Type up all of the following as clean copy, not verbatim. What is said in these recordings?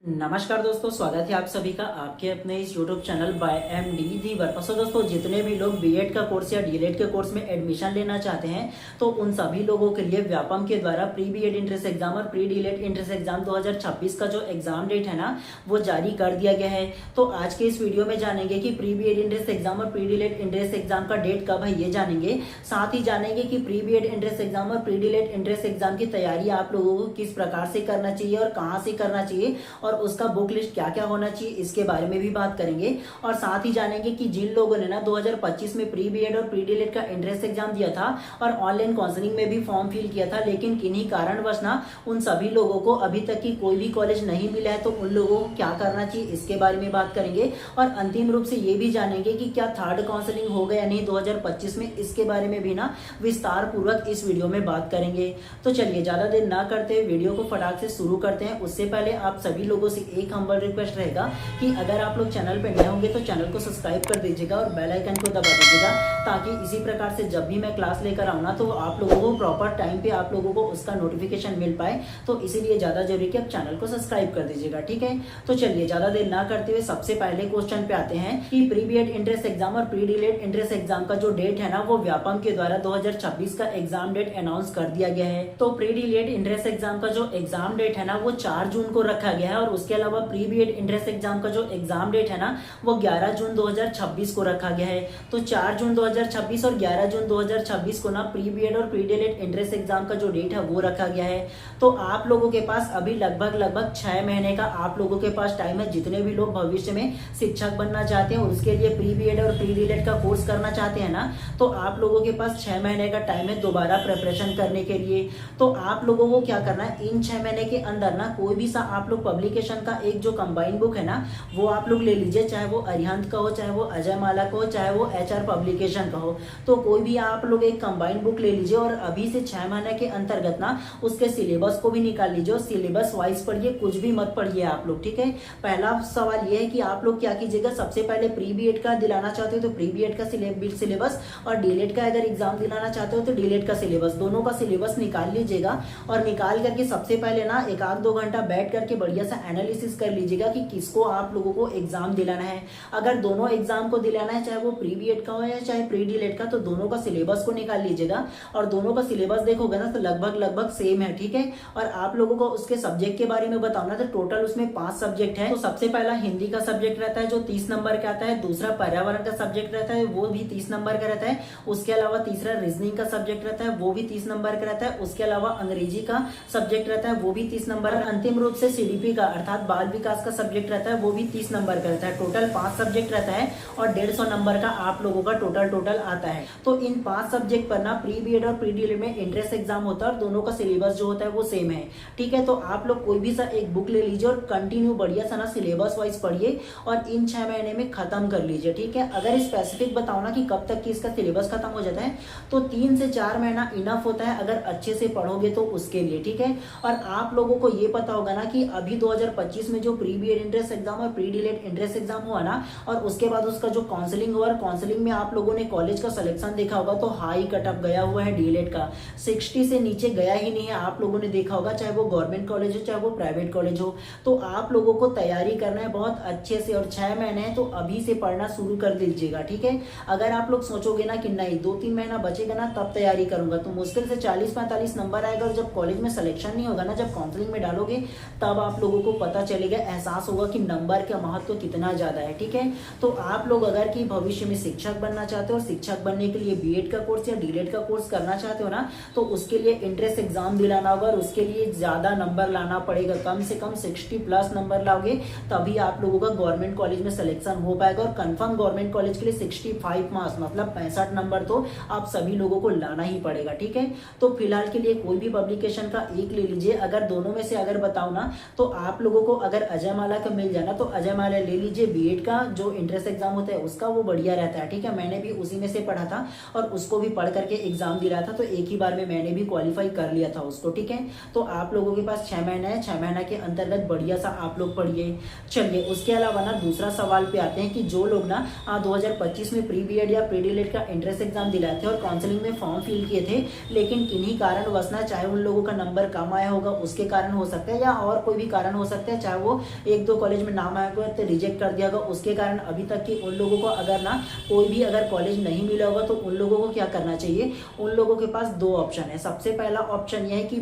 नमस्कार दोस्तों, स्वागत है आप सभी का आपके अपने इस YouTube चैनल बाय एमडी धीवर। तो दोस्तों, जितने भी लोग बीएड का कोर्स या डीएलएड के कोर्स में एडमिशन लेना चाहते हैं तो उन सभी लोगों के लिए व्यापम के द्वारा प्री बीएड एंट्रेंस एग्जाम और प्री डीएलएड एंट्रेंस एग्जाम 2026 का जो एग्जाम डेट है ना वो जारी कर दिया गया है। तो आज के इस वीडियो में जानेंगे कि प्री बीएड एंट्रेंस एग्जाम और प्री डीएलएड एंट्रेंस एग्जाम का डेट कब है, ये जानेंगे। साथ ही जानेंगे कि प्री बीएड एंट्रेंस एग्जाम और प्री डीएलएड एंट्रेंस एग्जाम की तैयारी आप लोगों को किस प्रकार से करना चाहिए और कहाँ से करना चाहिए और उसका बुक लिस्ट क्या क्या होना चाहिए, इसके बारे में भी बात करेंगे। और साथ ही जानेंगे कि जिन लोगों ने ना 2025 में प्री बीएड और प्री डीएलएड का एंट्रेंस एग्जाम दिया था और ऑनलाइन काउंसलिंग में भी फॉर्म फिल किया था, लेकिन किन्हीं कारणवश ना उन सभी लोगों को अभी तक की कोई भी कॉलेज नहीं मिला है, तो उन लोगों को क्या करना चाहिए इसके बारे में बात करेंगे। और अंतिम रूप से ये भी जानेंगे कि क्या थर्ड काउंसलिंग हो गया नहीं 2025 में, इसके बारे में भी ना विस्तार पूर्वक इस वीडियो में बात करेंगे। तो चलिए ज्यादा देर ना करते हुए वीडियो को फटाक से शुरू करते हैं। उससे पहले आप सभी लोगों से एक हम्बल रिक्वेस्ट रहेगा कि अगर आप लोग चैनल पे नए होंगे तो चैनल को सब्सक्राइब कर दीजिएगा और बेल आइकन को दबा दीजिएगा, ताकि इसी प्रकार से जब भी मैं क्लास लेकर आऊँ ना तो आप लोगों को प्रॉपर टाइम पे आप लोगों को उसका नोटिफिकेशन मिल पाए। तो इसीलिए ज्यादा जरूरी कि आप चैनल को सब्सक्राइब कर दीजिएगा, ठीक है। तो चलिए ज्यादा देर ना करते हुए सबसे पहले क्वेश्चन पे आते हैं कि प्री बीएड एंट्रेंस एग्जाम और प्री डीएलएड एंट्रेंस एग्जाम का जो डेट है ना वो व्यापम के द्वारा 2026 का एग्जाम डेट अनाउंस कर दिया गया है। तो प्री डीएलएड एंट्रेंस एग्जाम का जो एग्जाम डेट है ना वो 4 जून को रखा गया है और उसके अलावा प्री बीएड एंट्रेंस एग्जाम का जो एग्जाम डेट है ना वो 11 जून 2026 को रखा गया है। तो 4 जून 2026 और 11 जून 2026 को ना प्री बीएड और प्री डीएलएड एंट्रेंस एग्जाम का जो डेट है वो रखा गया है। तो आप लोगों के पास अभी लगभग 6 महीने का आप लोगों के पास टाइम है। जितने भी लोग भविष्य में शिक्षक बनना चाहते हैं और उसके लिए प्री बीएड और प्री डीएलएड का कोर्स करना चाहते हैं ना, तो आप लोगों के पास 6 महीने का टाइम है दोबारा प्रिपरेशन करने के लिए। तो आप लोगों को क्या करना है, इन 6 महीने के अंदर ना कोई भी सा आप लोग पब्लिकेशन का एक जो कंबाइन बुक है ना वो आप लोग ले लीजिए, चाहे वो अरिहंत का हो, चाहे वो अजय माला का हो, चाहे वो एचआर पब्लिकेशन का हो। तो कोई भी आप लोग एक कंबाइन बुक ले लीजिए और अभी से 6 महीने के अंतर्गत ना उसके सिलेबस को भी निकाल लीजिए और सिलेबस वाइज पढ़िए, कुछ भी मत पढ़िए आप लोग, ठीक है। पहला सवाल ये है कि आप लोग क्या कीजिएगा, सबसे पहले प्री बीएड का दिलाना चाहते हो तो प्री बीएड का सिलेबस और डीएलएड का अगर एग्जाम दिलाना चाहते हो तो डीएलएड का सिलेबस, दोनों का सिलेबस निकाल लीजिएगा। और निकाल करके सबसे पहले ना 1-2 घंटा बैठ करके बढ़िया सा एनालिसिस कर लीजिएगा कि किसको आप लोगों को एग्जाम दिलाना है। अगर दोनों एग्जाम को दिलाना है, चाहे वो प्री बीएड का हो या चाहे प्री डीएलएड का, तो दोनों का सिलेबस को निकाल लीजिएगा। और दोनों का सिलेबस देखोगे ना तो लगभग सेम है, ठीक है। और आप लोगों को उसके सब्जेक्ट के बारे में बताऊंगा तो टोटल उसमें 5 सब्जेक्ट है। तो सबसे पहला हिंदी का सब्जेक्ट रहता है जो 30 नंबर का आता है। दूसरा पर्यावरण का सब्जेक्ट रहता है, वो भी 30 नंबर का रहता है। उसके अलावा तीसरा रीजनिंग का सब्जेक्ट रहता है, वो भी 30 नंबर का रहता है। उसके अलावा अंग्रेजी का सब्जेक्ट रहता है, वो भी 30 नंबर। अंतिम रूप से सीडीपी का अर्थात बाल विकास का सब्जेक्ट रहता है, वो भी 30 नंबर का रहता है। टोटल 5 सब्जेक्ट रहता है और 150 नंबर का आप लोगों का टोटल आता है। तो इन 5 सब्जेक्ट पर ना प्री बीएड और प्री डीएलएड में एंट्रेंस एग्जाम होता है और दोनों का सिलेबस जो होता है वो सेम है, ठीक है। तो आप लोग कोई भी सा एक बुक ले लीजिए और कंटिन्यू बढ़िया सा ना सिलेबस वाइज पढ़िए और इन 6 महीने में खत्म कर लीजिए, ठीक है। अगर स्पेसिफिक बताओ ना कि कब तक की इसका सिलेबस खत्म हो जाता है तो 3 से 4 महीना इनफ होता है अगर अच्छे से पढ़ोगे तो उसके लिए, ठीक है। और आप लोगों को ये पता होगा ना कि अभी 2025 में जो प्री बीएड एंट्रेंस एग्जाम और प्री डीएलएड एंट्रेंस एग्जाम हुआ ना और उसके बाद उसका जो काउंसलिंग हुआ, काउंसलिंग में आप लोगों ने कॉलेज का सिलेक्शन देखा होगा तो हाई कटअप गया हुआ है डीएलएड का, 60 से नीचे गया ही नहीं है। आप लोगों ने देखा होगा, चाहे वो गवर्नमेंट कॉलेज हो चाहे वो प्राइवेट कॉलेज हो। तो आप लोगों को तैयारी करना है बहुत अच्छे से और 6 महीने है तो अभी से पढ़ना शुरू कर दीजिएगा, ठीक है। अगर आप लोग सोचोगे ना कि नहीं 2-3 महीना बचेगा ना तब तैयारी करूंगा, तो मुश्किल से 40-45 नंबर आएगा और जब कॉलेज में सिलेक्शन नहीं होगा ना, जब काउंसलिंग में डालोगे तब आप लोगों को पता चलेगा, एहसास होगा कि नंबर का महत्व कितना ज्यादा है, ठीक है। तो आप लोग अगर कि भविष्य में शिक्षक बनना चाहते हो और शिक्षक बनने के लिए बीएड का कोर्स या डीएलएड का कोर्स करना चाहते हो ना, तो उसके लिए एंट्रेंस एग्जाम दिलाना होगा और उसके लिए ज्यादा नंबर लाना पड़ेगा। कम से कम 60+ नंबर लाओगे तभी आप लोगों का गवर्नमेंट कॉलेज में सिलेक्शन हो पाएगा। और कंफर्म गवर्नमेंट कॉलेज के लिए 65 मार्क्स मतलब 65 नंबर तो आप सभी लोगों को लाना ही पड़ेगा, ठीक है। तो फिलहाल के लिए कोई भी पब्लिकेशन का एक ले लीजिए। अगर दोनों में से अगर बताओ ना तो आप लोगों को अगर अजय माला का मिल जाना तो अजय माला ले लीजिए। बीएड का जो एंट्रेंस एग्जाम होता है उसका वो बढ़िया रहता है, ठीक है। मैंने भी उसी में से पढ़ा था और उसको भी पढ़ करके एग्जाम दिया था, तो एक ही बार में मैंने भी क्वालिफाई कर लिया था उसको, ठीक है। तो आप लोगों के पास 6 महीना है, 6 महीना के अंतर्गत बढ़िया सा आप लोग पढ़िए। चलिए उसके अलावा ना दूसरा सवाल पे आते हैं कि जो लोग ना 2025 में प्री बीएड या प्री डीएलएड का एंट्रेंस एग्जाम दिलाए थे और काउंसलिंग में फॉर्म फिल किए थे, लेकिन किन्हीं कारणवश ना चाहे उन लोगों का नंबर कम आया होगा उसके कारण हो सकता है या और कोई भी कारण हो सकता है, चाहे वो 1-2 कॉलेज में नाम आया तो रिजेक्ट कर दिया होगा, उसके कारण अभी तक कि उन लोगों को अगर ना कोई भी अगर कॉलेज नहीं मिला होगा तो उन लोगों को क्या करना चाहिए, उन लोगों के पास 2 ऑप्शन है। सबसे पहला ऑप्शन ये है कि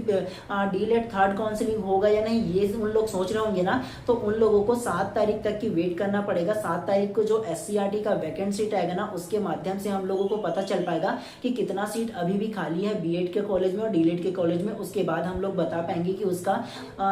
डीलेट थर्ड काउंसलिंग होगा या नहीं, ये उन लोग सोच रहे होंगे ना, तो उन लोगों को 7 तारीख तक की वेट करना पड़ेगा। 7 तारीख को जो SCRT का वैकेंट सीट आएगा ना, उसके माध्यम से हम लोगों को पता चल पाएगा कि कितना सीट अभी भी खाली है बीएड के कॉलेज में और डीलेट के कॉलेज में। उसके बाद हम लोग बता पाएंगे कि उसका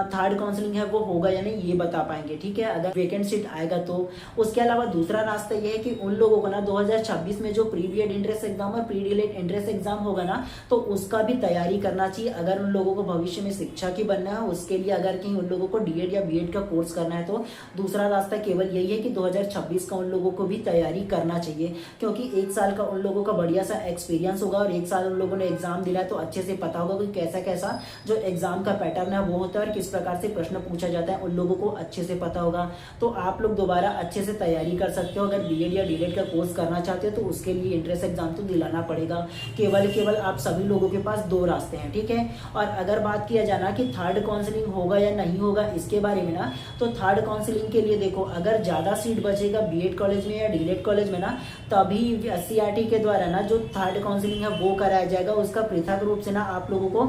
थर्ड काउंसलिंग है वो होगा या नहीं, ये बता पाएंगे, ठीक है, अगर वैकेंट सीट आएगा तो। उसके अलावा दूसरा रास्ता ये है कि उन लोगों को ना 2026 में जो प्री बीएड एंट्रेंस एग्जाम और प्री डीलेट एंट्रेंस एग्जाम होगा ना, तो उसका भी तैयारी करना चाहिए। अगर उन लोगों को भविष्य में शिक्षा की बनना है, उसके लिए अगर कहीं उन लोगों को डीएड या बीएड का कोर्स करना है, तो दूसरा रास्ता केवल यही है कि 2026 का उन लोगों को भी तैयारी करना चाहिए, क्योंकि 1 साल का उन लोगों का बढ़िया सा एक्सपीरियंस होगा और 1 साल उन लोगों ने एग्जाम दिला है, तो अच्छे से पता होगा कि कैसा कैसा जो एग्जाम का पैटर्न है वो होता है और किस प्रकार से प्रश्न पूछा जाता है, उन लोगों को अच्छे से पता होगा। तो आप लोग दोबारा अच्छे से तैयारी कर सकते हो। अगर बीएड या डीलेट का कोर्स करना चाहते हो तो उसके लिए एंट्रेंस एग्जाम तो दिलाना पड़ेगा। केवल आप सभी लोगों के पास 2 रास्ते हैं, ठीक है। और अगर बात किया जाना कि थर्ड काउंसलिंग होगा या नहीं होगा इसके बारे में ना, तो थर्ड काउंसलिंग के लिए देखो, अगर ज्यादा सीट बचेगा बीएड कॉलेज में या डीलेट कॉलेज में ना, तभी SCRT के द्वारा ना जो थर्ड काउंसलिंग है वो कराया जाएगा। उसका पृथक रूप से ना आप लोगों को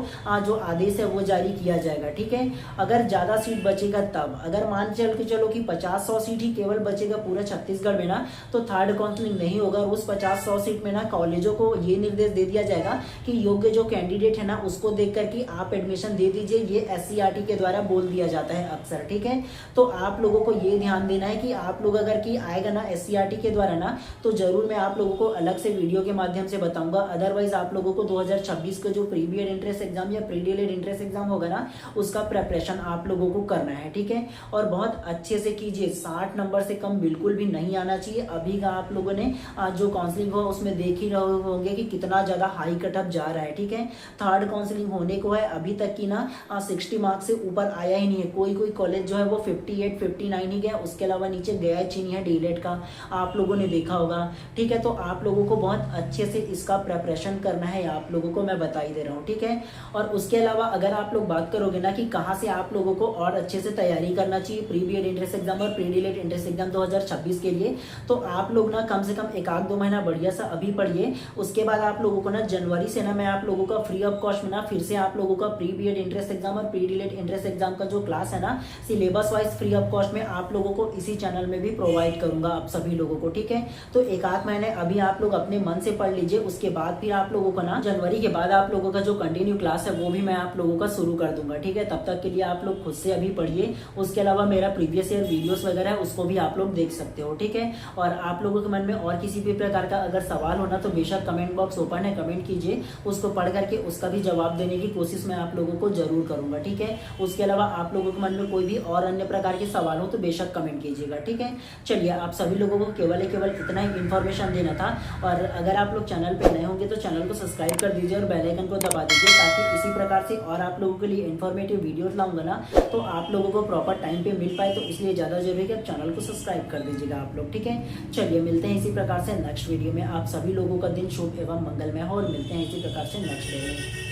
जो आदेश है वो जारी किया जाएगा, ठीक है। अगर ज्यादा सीट बचेगा तब, अगर मान चल के चलो कि 50-100 सीट ही केवल बचेगा पूरा छत्तीसगढ़ में ना, तो थर्ड काउंसलिंग नहीं होगा। और उस 50-100 सीट में ना कॉलेजों को ये निर्देश दे दिया जाएगा कि योग्य जो कैंडिडेट है ना उसको देख करके आप एडमिशन दे दीजिए, ये SCRT के द्वारा बोल दिया जाता है अक्सर, ठीक है। तो आप लोगों को ये ध्यान देना है कि आप लोग अगर कि आएगा ना SCRT के द्वारा ना, तो जरूर मैं आप लोगों को अलग से वीडियो के माध्यम से बताऊंगा। अदरवाइज आप लोगों को 2026 का जो प्री बीएड एंट्रेंस एग्जाम या प्री डीलेट एंट्रेंस एग्जाम होगा ना, उसका प्रिपरेशन आप लोगों को करना है, ठीक है। और बहुत अच्छे से कीजिए, 60 नंबर से कम बिल्कुल भी नहीं आना चाहिए। अभी का आप लोगों ने जो काउंसलिंग हो उसमें देख ही रहे होंगे कि कितना ज्यादा हाई कटअप जा रहा है, ठीक है। थर्ड काउंसलिंग होने को है, अभी तक की ना 60 मार्क्स से ऊपर आया ही नहीं है। कोई कॉलेज जो है वो 58-59 ही गया, उसके अलावा नीचे गया ही नहीं है डीलेट का, आप लोगों ने देखा होगा, ठीक है। तो आप लोगों को बहुत अच्छे से इसका प्रिपरेशन करना है, आप लोगों को मैं बता ही दे रहा हूँ, ठीक है। और उसके अलावा अगर आप लोग बात करोगे ना कि कहाँ से आप लोगों को और अच्छे से तैयारी करना चाहिए प्री बीएड एंट्रेंस एग्जाम और प्री डीलेट एंट्रेंस एग्जाम 2026 के लिए, तो आप लोग ना कम से कम 1-2 महीना बढ़िया सा अभी पढ़िए। उसके बाद आप लोगों को ना जनवरी से ना मैं आप लोगों का फ्री ऑफ कॉस्ट में ना फिर से आप लोगों का प्री बीएड एंट्रेंस एग्जाम और प्री डीलेट एंट्रेंस एग्जाम का जो क्लास है ना, syllabus wise free of cost में आप लोगों को इसी चैनल में भी प्रोवाइड करूंगा आप सभी लोगों को, ठीक है। तो 1-8 महीने अभी आप लोग अपने मन से पढ़ लीजिए, उसके बाद फिर आप लोगों को ना जनवरी के बाद आप लोगों का जो कंटिन्यू क्लास है वो भी मैं आप लोगों का शुरू कर दूंगा, ठीक है। तब तक के लिए आप लोग खुद से अभी पढ़िए। उसके अलावा मेरा प्रीवियस ईयर वीडियोस वगैरह है उसको भी आप लोग देख सकते हो, ठीक है। और आप लोगों के मन में और किसी भी प्रकार का अगर सवाल होना तो बेशक कमेंट बॉक्स ओपन है, कमेंट कीजिए, उसको पढ़ करके उसका भी जवाब देने की कोशिश मैं आप लोगों को जरूर करूंगा, ठीक है। उसके अलावा आप लोगों के मन में कोई भी और अन्य प्रकार के सवाल हो तो बेशक कमेंट कीजिएगा, ठीक है। चलिए, आप सभी लोगों को केवल इतना ही इन्फॉर्मेशन देना था। और अगर आप लोग चैनल पे नए होंगे तो चैनल को सब्सक्राइब कर दीजिए और बेल आइकन को दबा दीजिए, ताकि इसी प्रकार से और आप लोगों के लिए इन्फॉर्मेटिव वीडियोस लाऊंगा ना तो आप लोगों को प्रॉपर टाइम पे मिल पाए। तो इसलिए ज़्यादा जरूरी है कि आप चैनल को सब्सक्राइब कर दीजिएगा आप लोग, ठीक है। चलिए, मिलते हैं इसी प्रकार से नेक्स्ट वीडियो में। आप सभी लोगों का दिन शुभ एवं मंगलमय हो और मिलते हैं इसी प्रकार से नेक्स्ट वीडियो में।